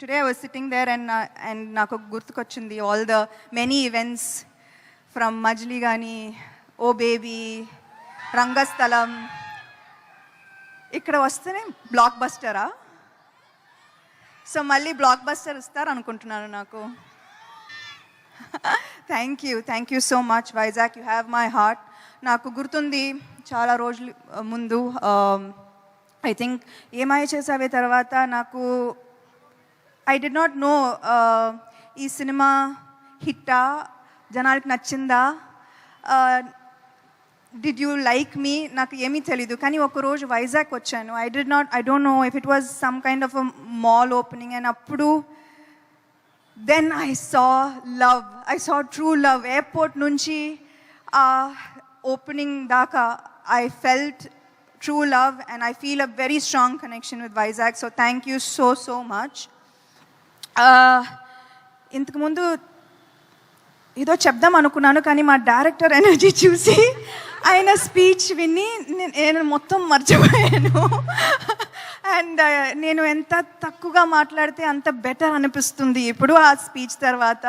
Today I was sitting there and నాకు గుర్తుకొచ్చింది all the many events from Majli Gani, Oh Baby, రంగస్థలం. ఇక్కడ వస్తేనే black బస్టరా? So మళ్ళీ block buster ఇస్తారు అనుకుంటున్నాను నాకు. Thank you so much Vizag, you have my heart. నాకు గుర్తుంది చాలా రోజులు ముందు, ఐ థింక్ ఏమాయ చేసావే తర్వాత నాకు ఐ డి నాట్ నో ఈ సినిమా హిట్టా, జనానికి నచ్చిందా, డిడ్ యూ లైక్ మీ, నాకు ఏమీ తెలీదు. కానీ ఒకరోజు వైజాగ్ వచ్చాను. I don't know if it was some kind of a mall opening, and అప్పుడు then I saw true love. Airport నుంచి ఓపెనింగ్ దాకా I felt true love, and I feel a very strong connection with Vizag. So thank you so much. ఇంతకు ముందు ఏదో చెప్దాం అనుకున్నాను, కానీ మా డైరెక్టర్ ఎనర్జీ చూసి ఆయన స్పీచ్ విని నేను మొత్తం మర్చిపోయాను. అండ్ నేను ఎంత తక్కువగా మాట్లాడితే అంత బెటర్ అనిపిస్తుంది ఇప్పుడు ఆ స్పీచ్ తర్వాత.